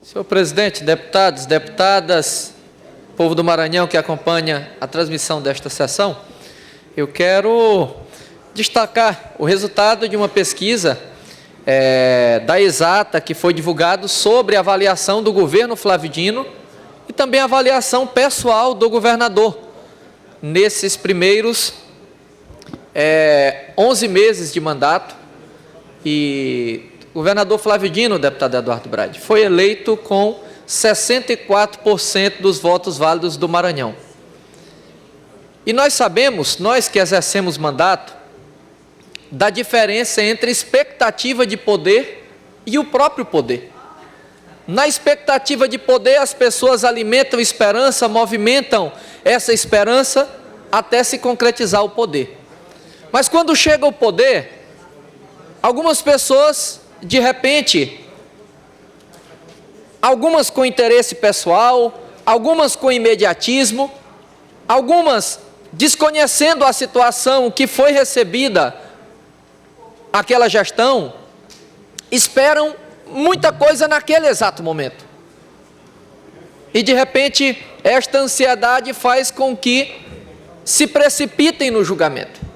Senhor presidente, deputados, deputadas, povo do Maranhão que acompanha a transmissão desta sessão, eu quero destacar o resultado de uma pesquisa da Exata que foi divulgado sobre a avaliação do governo Flávio Dino e também a avaliação pessoal do governador nesses primeiros 11 meses de mandato. E o governador Flávio Dino, deputado Eduardo Brade, foi eleito com 64% dos votos válidos do Maranhão. E nós sabemos, nós que exercemos mandato, da diferença entre expectativa de poder e o próprio poder. Na expectativa de poder, as pessoas alimentam esperança, movimentam essa esperança até se concretizar o poder. Mas quando chega o poder, algumas pessoas, de repente, algumas com interesse pessoal, algumas com imediatismo, algumas desconhecendo a situação que foi recebida aquela gestão, esperam muita coisa naquele exato momento. E de repente, esta ansiedade faz com que se precipitem no julgamento.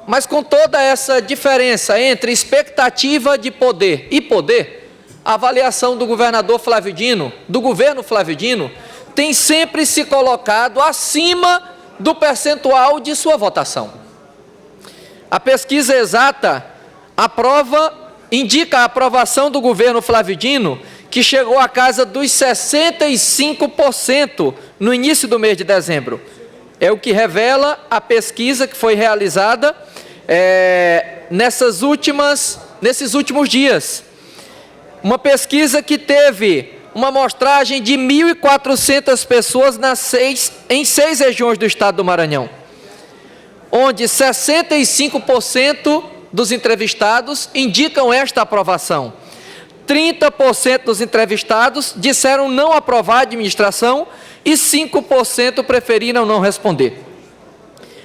Mas com toda essa diferença entre expectativa de poder e poder, a avaliação do governador Flávio Dino, do governo Flávio Dino, tem sempre se colocado acima do percentual de sua votação. A pesquisa Exata indica a aprovação do governo Flávio Dino, que chegou à casa dos 65% no início do mês de dezembro. É o que revela a pesquisa que foi realizada nesses últimos dias. Uma pesquisa que teve uma amostragem de 1.400 pessoas em 6 regiões do estado do Maranhão, onde 65% dos entrevistados indicam esta aprovação. 30% dos entrevistados disseram não aprovar a administração e 5% preferiram não responder.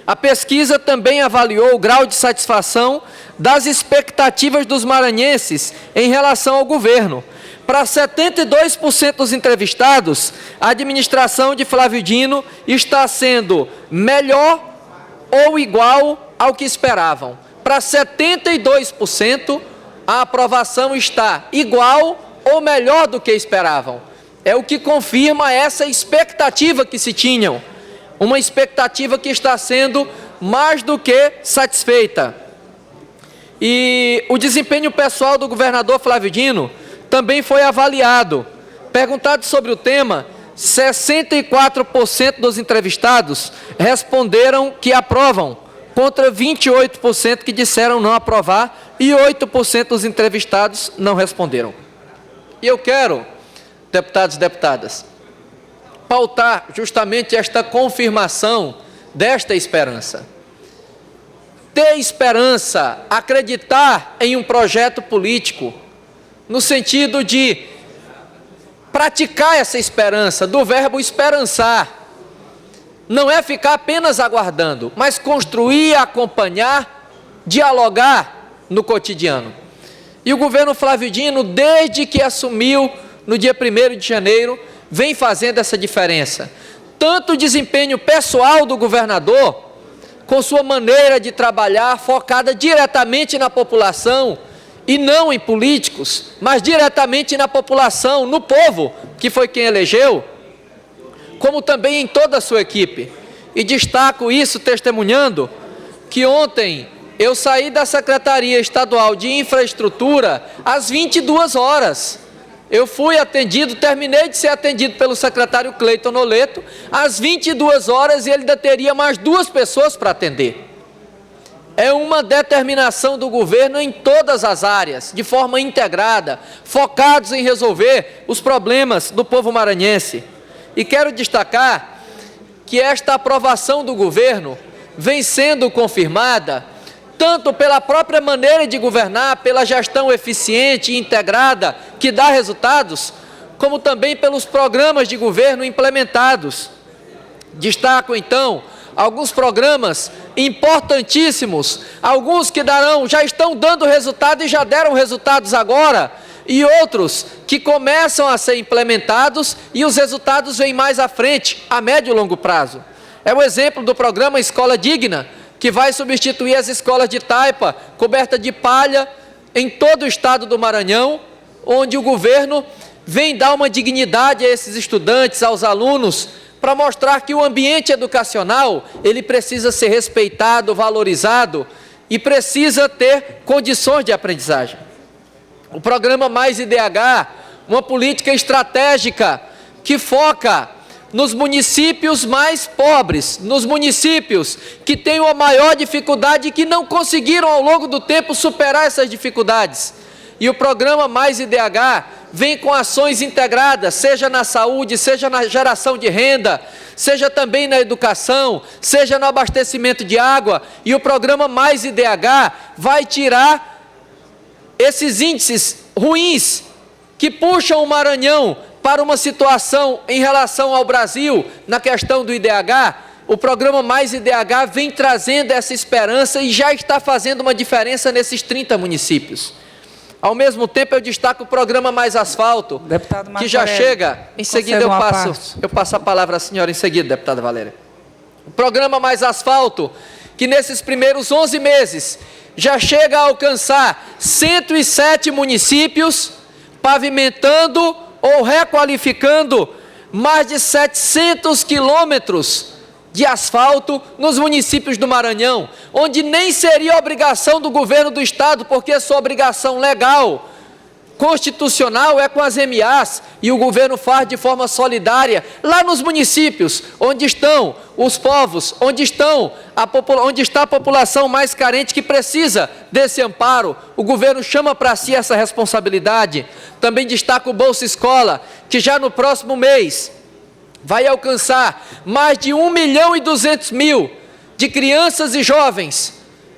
A pesquisa também avaliou o grau de satisfação das expectativas dos maranhenses em relação ao governo. Para 72% dos entrevistados, a administração de Flávio Dino está sendo melhor ou igual ao que esperavam. Para 72%, a aprovação está igual ou melhor do que esperavam. É o que confirma essa expectativa que se tinham. Uma expectativa que está sendo mais do que satisfeita. E o desempenho pessoal do governador Flávio Dino também foi avaliado. Perguntado sobre o tema, 64% dos entrevistados responderam que aprovam, contra 28% que disseram não aprovar e 8% dos entrevistados não responderam. E eu quero, deputados e deputadas, pautar justamente esta confirmação desta esperança. Ter esperança, acreditar em um projeto político, no sentido de praticar essa esperança, do verbo esperançar. Não é ficar apenas aguardando, mas construir, acompanhar, dialogar no cotidiano. E o governo Flávio Dino, desde que assumiu no dia 1º de janeiro, vem fazendo essa diferença. Tanto o desempenho pessoal do governador, com sua maneira de trabalhar focada diretamente na população, e não em políticos, mas diretamente na população, no povo, que foi quem elegeu, como também em toda a sua equipe. E destaco isso testemunhando que ontem eu saí da Secretaria Estadual de Infraestrutura às 22 horas. Eu fui atendido, terminei de ser atendido pelo secretário Cleiton Noleto, às 22 horas, e ele ainda teria mais 2 pessoas para atender. É uma determinação do governo em todas as áreas, de forma integrada, focados em resolver os problemas do povo maranhense. E quero destacar que esta aprovação do governo vem sendo confirmada tanto pela própria maneira de governar, pela gestão eficiente e integrada que dá resultados, como também pelos programas de governo implementados. Destaco, então, alguns programas importantíssimos, alguns que já estão dando resultado e já deram resultados agora, e outros que começam a ser implementados e os resultados vêm mais à frente, a médio e longo prazo. É o exemplo do programa Escola Digna, que vai substituir as escolas de taipa, coberta de palha, em todo o estado do Maranhão, onde o governo vem dar uma dignidade a esses estudantes, aos alunos, para mostrar que o ambiente educacional, ele precisa ser respeitado, valorizado e precisa ter condições de aprendizagem. O programa Mais IDH, uma política estratégica que foca nos municípios mais pobres, nos municípios que têm a maior dificuldade e que não conseguiram ao longo do tempo superar essas dificuldades. E o programa Mais IDH vem com ações integradas, seja na saúde, seja na geração de renda, seja também na educação, seja no abastecimento de água. E o programa Mais IDH vai tirar esses índices ruins que puxam o Maranhão para uma situação em relação ao Brasil, na questão do IDH. O programa Mais IDH vem trazendo essa esperança e já está fazendo uma diferença nesses 30 municípios. Ao mesmo tempo, eu destaco o programa Mais Asfalto, que já chega. Em seguida, eu passo a palavra à senhora em seguida, deputada Valéria. O programa Mais Asfalto, que nesses primeiros 11 meses já chega a alcançar 107 municípios, pavimentando ou requalificando mais de 700 quilômetros de asfalto nos municípios do Maranhão, onde nem seria obrigação do governo do estado, porque a sua obrigação legal, constitucional é com as MAs, e o governo faz de forma solidária, lá nos municípios, onde estão os povos, onde está a população mais carente que precisa desse amparo, o governo chama para si essa responsabilidade. Também destaca o Bolsa Escola, que já no próximo mês vai alcançar mais de 1.200.000 de crianças e jovens,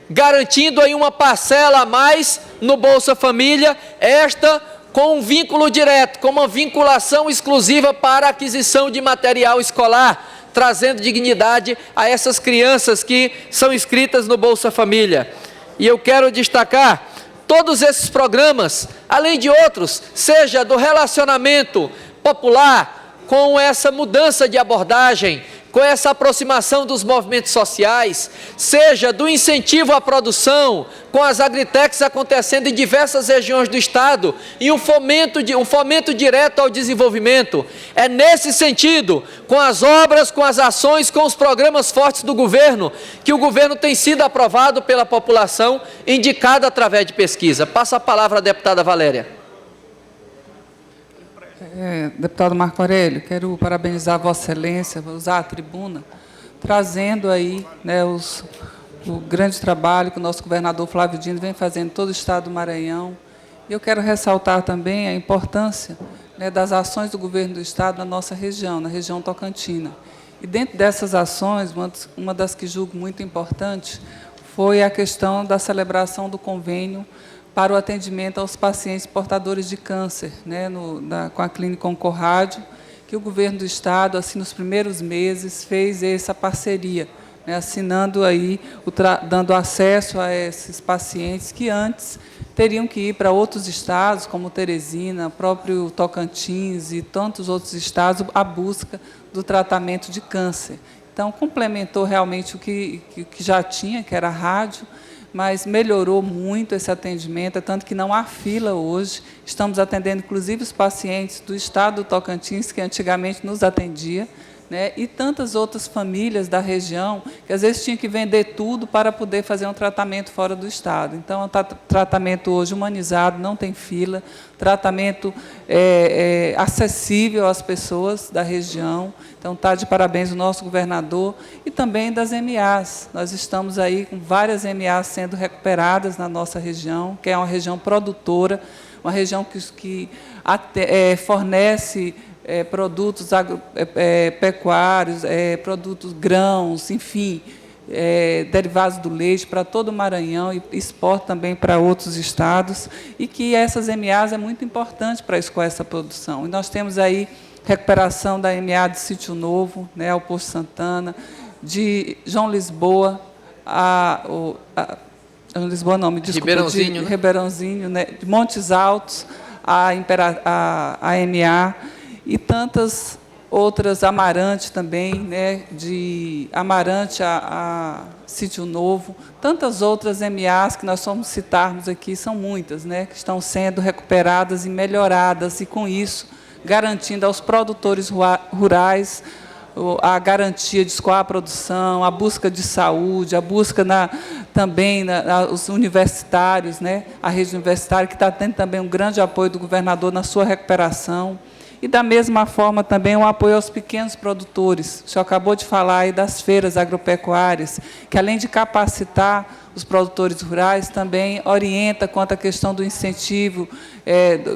garantindo aí uma parcela a mais no Bolsa Família, esta com um vínculo direto, com uma vinculação exclusiva para a aquisição de material escolar, trazendo dignidade a essas crianças que são inscritas no Bolsa Família. E eu quero destacar todos esses programas, além de outros, seja do relacionamento popular, com essa mudança de abordagem, com essa aproximação dos movimentos sociais, seja do incentivo à produção, com as agritechs acontecendo em diversas regiões do estado, e um fomento direto ao desenvolvimento. É nesse sentido, com as obras, com as ações, com os programas fortes do governo, que o governo tem sido aprovado pela população, indicado através de pesquisa. Passo a palavra à deputada Valéria. Deputado Marco Aurélio, quero parabenizar Vossa Excelência, vou usar a tribuna, trazendo aí, né, o grande trabalho que o nosso governador Flávio Dino vem fazendo em todo o estado do Maranhão. E eu quero ressaltar também a importância, né, das ações do governo do estado na nossa região, na região tocantina. E dentro dessas ações, uma das que julgo muito importante foi a questão da celebração do convênio para o atendimento aos pacientes portadores de câncer, né, com a Clínica Oncorrádio, que o governo do estado, assim, nos primeiros meses, fez essa parceria, né, assinando aí, dando acesso a esses pacientes que antes teriam que ir para outros estados, como Teresina, próprio Tocantins e tantos outros estados, à busca do tratamento de câncer. Então, complementou realmente o que já tinha, que era a rádio, mas melhorou muito esse atendimento, tanto que não há fila hoje. Estamos atendendo, inclusive, os pacientes do estado do Tocantins, que antigamente nos atendia, né, e tantas outras famílias da região, que às vezes tinham que vender tudo para poder fazer um tratamento fora do estado. Então, é um tratamento hoje humanizado, não tem fila, tratamento acessível às pessoas da região. Então, está de parabéns o nosso governador e também das MAs. Nós estamos aí com várias MAs sendo recuperadas na nossa região, que é uma região produtora, uma região que fornece produtos pecuários, produtos grãos, enfim, derivados do leite para todo o Maranhão e exporta também para outros estados, e que essas MAs é muito importante para escoar essa produção. E nós temos aí recuperação da MA de Sítio Novo, né, ao Posto Santana, de João Lisboa, João Lisboa não, me desculpa, Ribeirãozinho, de Ribeirãozinho, né, de Montes Altos, a MA e tantas outras, Amarante também, né, de Amarante a Sítio Novo, tantas outras MAs que nós vamos citarmos aqui, são muitas, né, que estão sendo recuperadas e melhoradas, e com isso garantindo aos produtores rurais a garantia de escoar a produção, a busca de saúde, a busca também os universitários, né, a rede universitária, que está tendo também um grande apoio do governador na sua recuperação. E, da mesma forma, também o apoio aos pequenos produtores. O senhor acabou de falar aí das feiras agropecuárias, que, além de capacitar os produtores rurais, também orienta quanto à questão do incentivo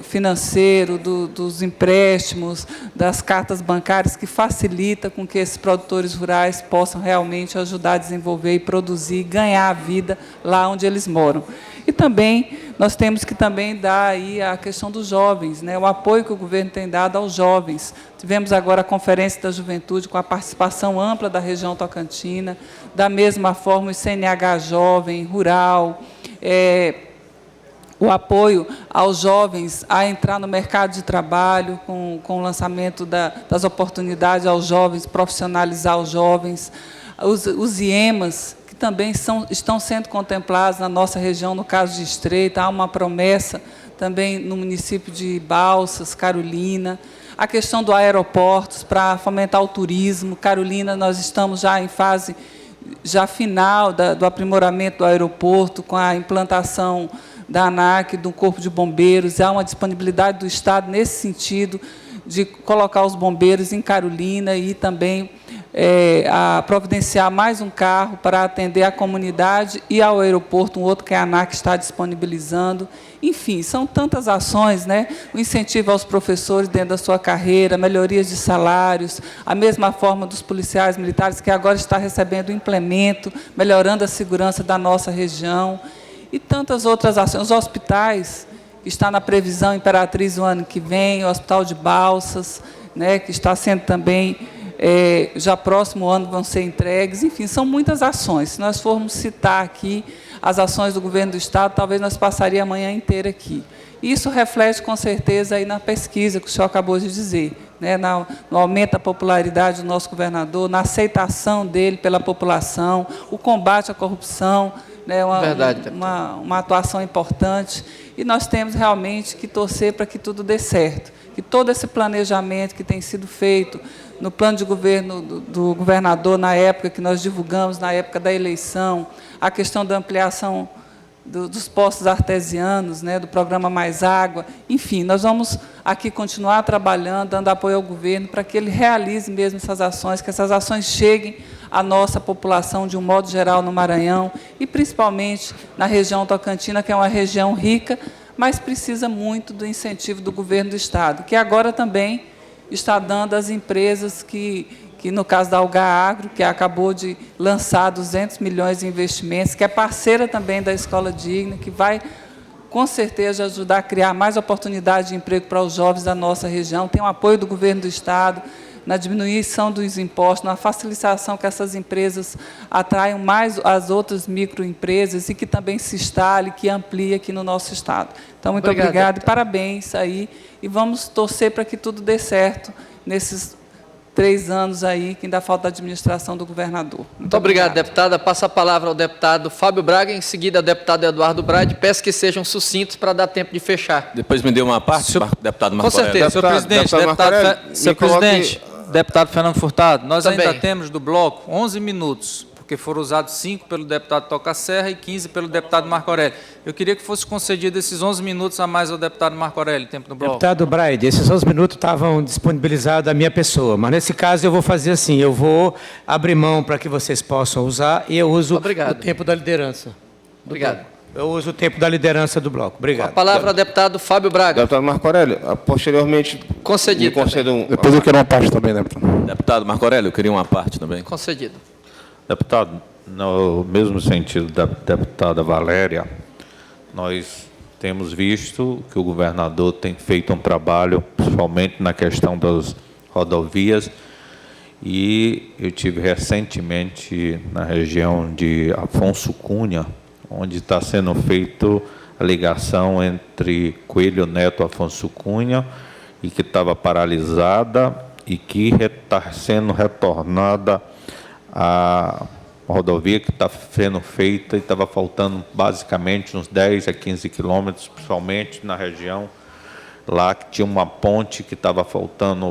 financeiro, dos empréstimos, das cartas bancárias, que facilita com que esses produtores rurais possam realmente ajudar a desenvolver e produzir, ganhar a vida lá onde eles moram. E também nós temos que também dar aí a questão dos jovens, né, o apoio que o governo tem dado aos jovens. Tivemos agora a Conferência da Juventude com a participação ampla da região tocantina, da mesma forma o CNH Jovem, Rural, o apoio aos jovens a entrar no mercado de trabalho, com o lançamento das oportunidades aos jovens, profissionalizar os jovens, os IEMAs, também estão sendo contemplados na nossa região, no caso de Estreita, há uma promessa também no município de Balsas, Carolina, a questão do aeroportos para fomentar o turismo. Carolina, nós estamos já em fase final do aprimoramento do aeroporto, com a implantação da ANAC, do Corpo de Bombeiros, há uma disponibilidade do Estado nesse sentido, de colocar os bombeiros em Carolina e também a providenciar mais um carro para atender a comunidade e ao aeroporto, um outro que a ANAC está disponibilizando. Enfim, são tantas ações, né? O incentivo aos professores dentro da sua carreira, melhorias de salários, a mesma forma dos policiais militares, que agora está recebendo implemento, melhorando a segurança da nossa região, e tantas outras ações. Os hospitais, que está na previsão Imperatriz o ano que vem, o Hospital de Balsas, né, que está sendo também, já próximo ano vão ser entregues. Enfim, são muitas ações. Se nós formos citar aqui as ações do governo do Estado, talvez nós passaríamos a manhã inteira aqui. Isso reflete, com certeza, aí na pesquisa que o senhor acabou de dizer, né, no aumento da popularidade do nosso governador, na aceitação dele pela população, o combate à corrupção, né, uma atuação importante. E nós temos realmente que torcer para que tudo dê certo, que todo esse planejamento que tem sido feito no plano de governo do governador, na época que nós divulgamos, na época da eleição, a questão da ampliação dos postos artesianos, né, do programa Mais Água, enfim, nós vamos aqui continuar trabalhando, dando apoio ao governo para que ele realize mesmo essas ações, que essas ações cheguem à nossa população de um modo geral no Maranhão e principalmente na região tocantina, que é uma região rica, mas precisa muito do incentivo do governo do Estado, que agora também está dando às empresas que no caso da Algar Agro, que acabou de lançar 200 milhões em investimentos, que é parceira também da Escola Digna, que vai, com certeza, ajudar a criar mais oportunidades de emprego para os jovens da nossa região. Tem o apoio do governo do Estado na diminuição dos impostos, na facilitação que essas empresas atraiam mais as outras microempresas e que também se instale, que amplie aqui no nosso Estado. Então, muito obrigada e parabéns aí. E vamos torcer para que tudo dê certo nesses 3 anos aí, que ainda falta a administração do governador. Muito obrigado, deputada. Passa a palavra ao deputado Fábio Braga, em seguida ao deputado Eduardo Brade. Peço que sejam sucintos para dar tempo de fechar. Depois me dê uma parte, deputado Marco Com certeza. Senhor presidente, deputado Fernando Furtado, nós Também. ainda temos do bloco 11 minutos, porque foram usados 5 pelo deputado Toca Serra e 15 pelo deputado Marco Aurélio. Eu queria que fosse concedido esses 11 minutos a mais ao deputado Marco Aurélio, tempo do bloco. Deputado Braide, esses 11 minutos estavam disponibilizados à minha pessoa, mas nesse caso eu vou fazer assim, eu vou abrir mão para que vocês possam usar e eu uso o tempo da liderança. Obrigado. Eu uso o tempo da liderança do bloco. Obrigado. A palavra ao deputado Fábio Braga. Deputado Marco Aurélio, posteriormente... Concedido. Depois eu quero uma parte também, deputado. Deputado Marco Aurélio, eu queria uma parte também. Concedido. Deputado, no mesmo sentido da deputada Valéria, nós temos visto que o governador tem feito um trabalho, principalmente na questão das rodovias, e eu tive recentemente na região de Afonso Cunha, onde está sendo feito a ligação entre Coelho Neto e Afonso Cunha, e que estava paralisada e que está sendo retornada a rodovia que está sendo feita, e estava faltando basicamente uns 10 a 15 quilômetros, principalmente na região lá que tinha uma ponte que estava faltando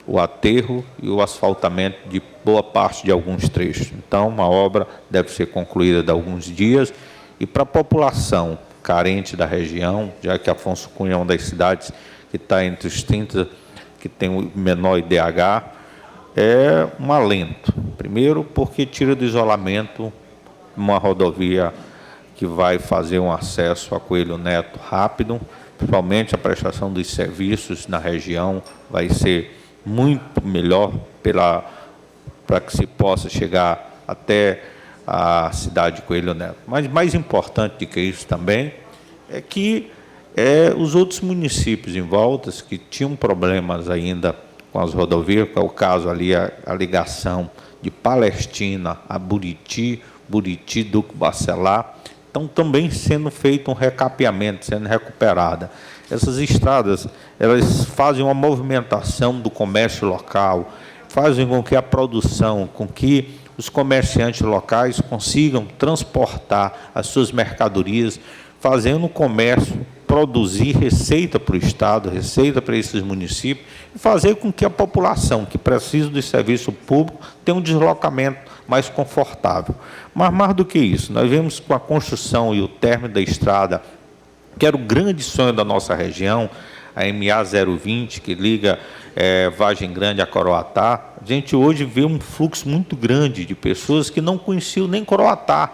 o aterro e o asfaltamento de boa parte de alguns trechos. Então, uma obra deve ser concluída de alguns dias, e para a população carente da região, já que Afonso Cunha é uma das cidades que está entre os 30 que tem o menor IDH, é um alento. Primeiro, porque tira do isolamento uma rodovia que vai fazer um acesso a Coelho Neto rápido, principalmente a prestação dos serviços na região vai ser muito melhor para que se possa chegar até a cidade de Coelho Neto. Mas mais importante do que isso também é que os outros municípios em volta que tinham problemas ainda com as rodovias, que é o caso ali, a ligação de Palestina a Buriti, Duque Bacelar, estão também sendo feito um recapeamento, sendo recuperada. Essas estradas, elas fazem uma movimentação do comércio local, fazem com que a produção, com que os comerciantes locais consigam transportar as suas mercadorias, fazendo o comércio produzir receita para o Estado, receita para esses municípios, e fazer com que a população que precisa do serviço público tenha um deslocamento mais confortável. Mas mais do que isso, nós vemos com a construção e o término da estrada, que era o grande sonho da nossa região, a MA 020, que liga Vargem Grande a Coroatá, a gente hoje vê um fluxo muito grande de pessoas que não conheciam nem Coroatá,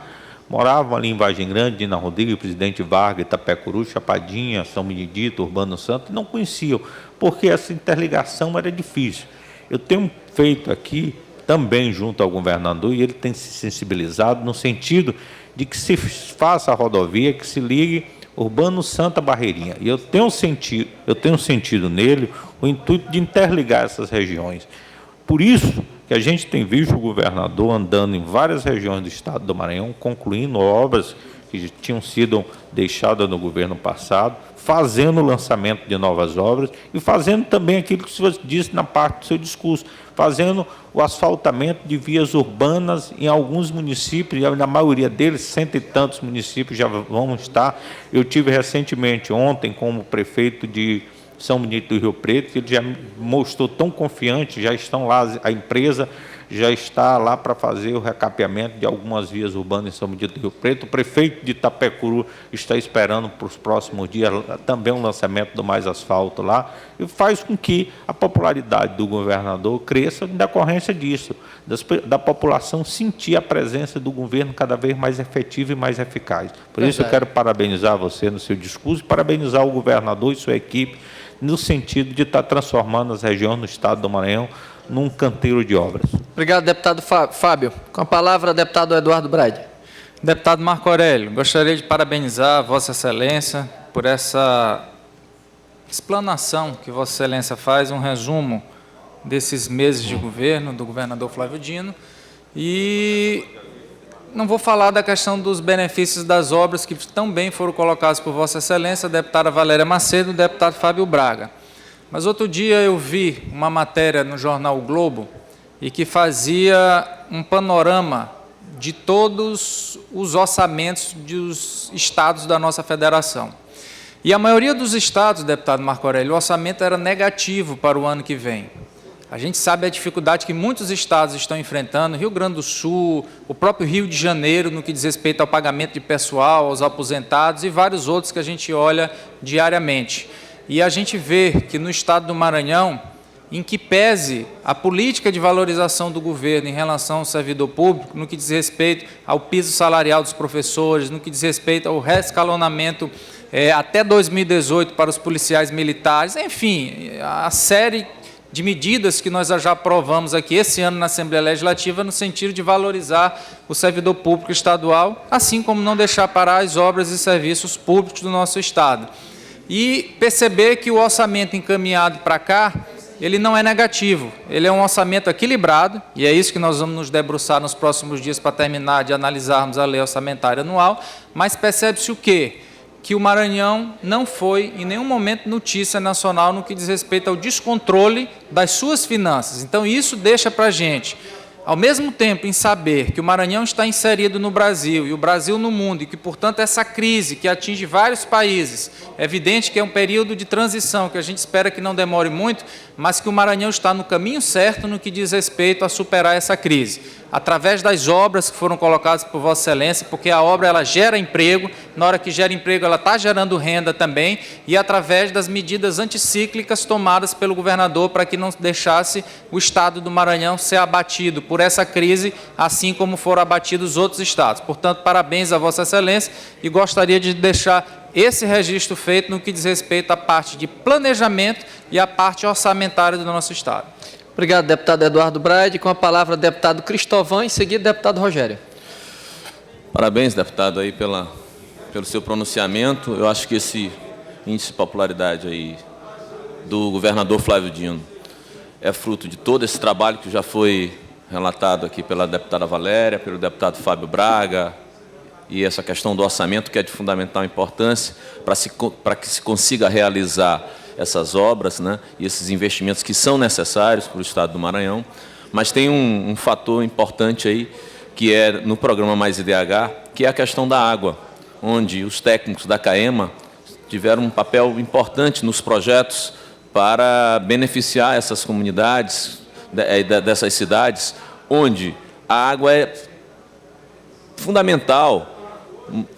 moravam ali em Vargem Grande, Dina Rodrigues, Presidente Vargas, Itapecuru, Chapadinha, São Benedito, Urbano Santo, e não conheciam, porque essa interligação era difícil. Eu tenho feito aqui, também junto ao governador, e ele tem se sensibilizado no sentido de que se faça a rodovia, que se ligue Urbano Santa Barreirinha. E eu tenho sentido nele o intuito de interligar essas regiões. Por isso que a gente tem visto o governador andando em várias regiões do estado do Maranhão, concluindo obras que tinham sido deixadas no governo passado, fazendo o lançamento de novas obras e fazendo também aquilo que o senhor disse na parte do seu discurso, fazendo o asfaltamento de vias urbanas em alguns municípios, e na maioria deles, 100 e tantos municípios já vão estar. Eu tive recentemente, ontem, como prefeito de São Benedito do Rio Preto, que ele já mostrou tão confiante, já estão lá, a empresa já está lá para fazer o recapeamento de algumas vias urbanas em São Benedito do Rio Preto. O prefeito de Itapecuru está esperando para os próximos dias também um lançamento do Mais Asfalto lá, e faz com que a popularidade do governador cresça em decorrência disso, da população sentir a presença do governo cada vez mais efetiva e mais eficaz. Por isso eu quero parabenizar você no seu discurso, parabenizar o governador e sua equipe, no sentido de estar transformando as regiões no estado do Maranhão num canteiro de obras. Obrigado, deputado Fábio. Com a palavra, deputado Eduardo Braide. Deputado Marco Aurélio, gostaria de parabenizar Vossa Excelência por essa explanação que Vossa Excelência faz, um resumo desses meses de governo, do governador Flávio Dino, e não vou falar da questão dos benefícios das obras que também foram colocadas por Vossa Excelência, a deputada Valéria Macedo e o deputado Fábio Braga. Mas outro dia eu vi uma matéria no jornal O Globo e que fazia um panorama de todos os orçamentos dos estados da nossa federação. E a maioria dos estados, deputado Marco Aurélio, o orçamento era negativo para o ano que vem. A gente sabe a dificuldade que muitos estados estão enfrentando, Rio Grande do Sul, o próprio Rio de Janeiro, no que diz respeito ao pagamento de pessoal, aos aposentados e vários outros que a gente olha diariamente. E a gente vê que no estado do Maranhão, em que pese a política de valorização do governo em relação ao servidor público, no que diz respeito ao piso salarial dos professores, no que diz respeito ao reescalonamento até 2018 para os policiais militares, enfim, a série de medidas que nós já aprovamos aqui esse ano na Assembleia Legislativa no sentido de valorizar o servidor público estadual, assim como não deixar parar as obras e serviços públicos do nosso estado. E perceber que o orçamento encaminhado para cá, ele não é negativo, ele é um orçamento equilibrado, e é isso que nós vamos nos debruçar nos próximos dias para terminar de analisarmos a lei orçamentária anual, mas percebe-se o quê? que o Maranhão não foi, em nenhum momento, notícia nacional no que diz respeito ao descontrole das suas finanças. Então, isso deixa para a gente, ao mesmo tempo em saber que o Maranhão está inserido no Brasil e o Brasil no mundo, e que, portanto, essa crise que atinge vários países, é evidente que é um período de transição, que a gente espera que não demore muito, mas que o Maranhão está no caminho certo no que diz respeito a superar essa crise, através das obras que foram colocadas por Vossa Excelência, porque a obra ela gera emprego, na hora que gera emprego ela está gerando renda também, e através das medidas anticíclicas tomadas pelo governador para que não deixasse o estado do Maranhão ser abatido por essa crise, assim como foram abatidos outros estados. Portanto, parabéns a Vossa Excelência e gostaria de deixar esse registro feito no que diz respeito à parte de planejamento e à parte orçamentária do nosso estado. Obrigado, deputado Eduardo Braide. Com a palavra, deputado Cristóvão, em seguida, deputado Rogério. Parabéns, deputado, aí pelo seu pronunciamento. Eu acho que esse índice de popularidade aí do governador Flávio Dino é fruto de todo esse trabalho que já foi relatado aqui pela deputada Valéria, pelo deputado Fábio Braga, e essa questão do orçamento, que é de fundamental importância para que se consiga realizar essas obras, né, e esses investimentos que são necessários para o estado do Maranhão. Mas tem um fator importante aí, que é no programa Mais IDH, que é a questão da água, onde os técnicos da CAEMA tiveram um papel importante nos projetos para beneficiar essas comunidades, dessas cidades, onde a água é fundamental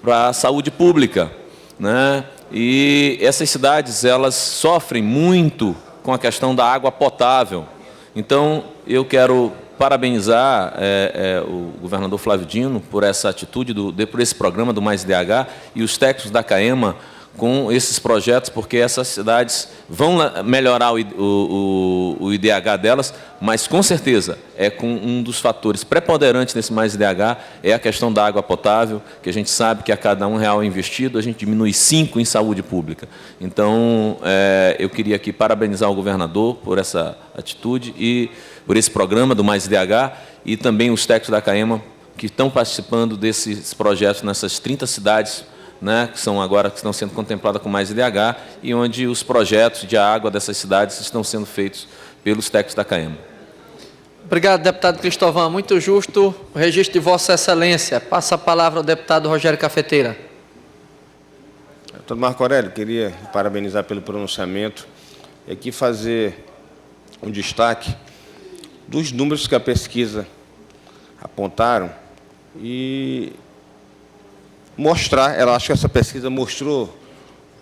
para a saúde pública, né? E essas cidades, elas sofrem muito com a questão da água potável. Então, eu quero parabenizar o governador Flávio Dino por essa atitude, por esse programa do Mais IDH e os técnicos da CAEMA com esses projetos, porque essas cidades vão melhorar o IDH delas, mas, com certeza, com um dos fatores preponderantes nesse Mais IDH é a questão da água potável, que a gente sabe que a cada R$1 investido, a gente diminui 5 em saúde pública. Então, eu queria aqui parabenizar o governador por essa atitude e por esse programa do Mais IDH e também os técnicos da CAEMA que estão participando desses projetos nessas 30 cidades, né, que estão sendo contempladas com Mais IDH e onde os projetos de água dessas cidades estão sendo feitos pelos técnicos da CAEMA. Obrigado, deputado Cristóvão. Muito justo o registro de Vossa Excelência. Passa a palavra ao deputado Rogério Cafeteira. Deputado Marco Aurélio, queria parabenizar pelo pronunciamento e aqui fazer um destaque dos números que a pesquisa apontaram e mostrar, acho que essa pesquisa mostrou,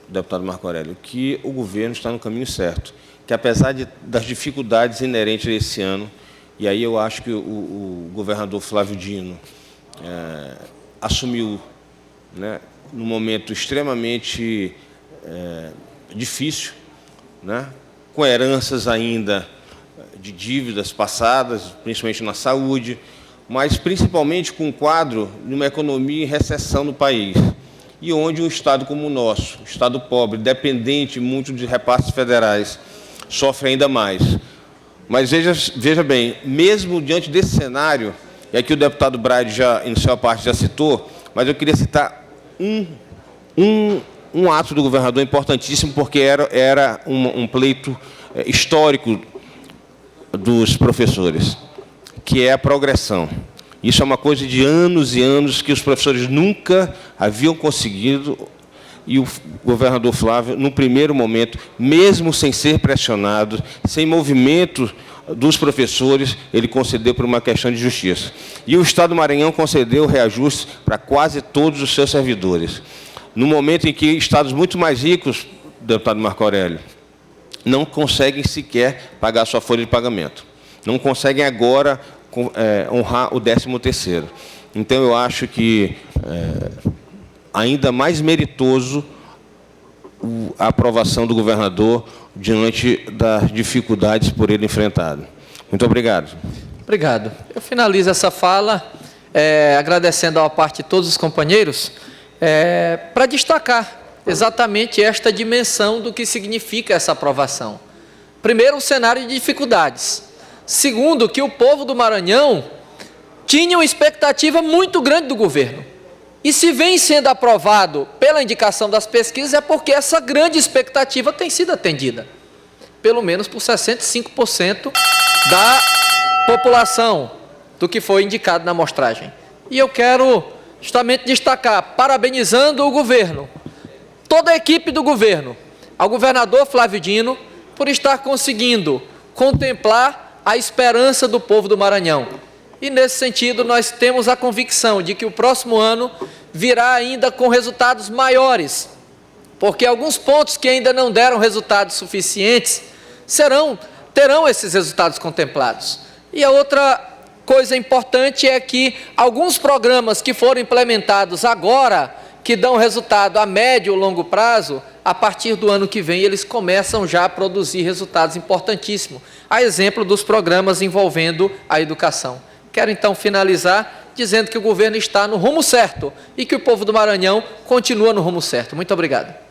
deputado Marco Aurélio, que o governo está no caminho certo, que apesar das dificuldades inerentes a esse ano, e aí eu acho que o governador Flávio Dino assumiu, né, num momento extremamente difícil, né, com heranças ainda de dívidas passadas, principalmente na saúde, mas principalmente com um quadro de uma economia em recessão no país, e onde um Estado como o nosso, um Estado pobre, dependente muito de repasses federais, sofre ainda mais. Mas veja bem, mesmo diante desse cenário, e aqui o deputado Braide já, em sua parte, já citou, mas eu queria citar um ato do governador importantíssimo, porque era um pleito histórico dos professores, que é a progressão. Isso é uma coisa de anos e anos que os professores nunca haviam conseguido, e o governador Flávio, no primeiro momento, mesmo sem ser pressionado, sem movimento dos professores, ele concedeu por uma questão de justiça. E o Estado do Maranhão concedeu reajuste para quase todos os seus servidores. No momento em que estados muito mais ricos, deputado Marco Aurélio, não conseguem sequer pagar sua folha de pagamento. Não conseguem agora honrar o 13º. Então, eu acho que ainda mais meritoso a aprovação do governador diante das dificuldades por ele enfrentado. Muito obrigado. Obrigado. Eu finalizo essa fala agradecendo à parte de todos os companheiros para destacar exatamente esta dimensão do que significa essa aprovação. Primeiro, um cenário de dificuldades. Segundo, que o povo do Maranhão tinha uma expectativa muito grande do governo. E se vem sendo aprovado pela indicação das pesquisas, é porque essa grande expectativa tem sido atendida, pelo menos por 65% da população do que foi indicado na amostragem. E eu quero justamente destacar, parabenizando o governo, toda a equipe do governo, ao governador Flávio Dino, por estar conseguindo contemplar a esperança do povo do Maranhão. E, nesse sentido, nós temos a convicção de que o próximo ano virá ainda com resultados maiores, porque alguns pontos que ainda não deram resultados suficientes terão esses resultados contemplados. E a outra coisa importante é que alguns programas que foram implementados agora, que dão resultado a médio ou longo prazo, a partir do ano que vem eles começam já a produzir resultados importantíssimos, a exemplo dos programas envolvendo a educação. Quero então finalizar dizendo que o governo está no rumo certo e que o povo do Maranhão continua no rumo certo. Muito obrigado.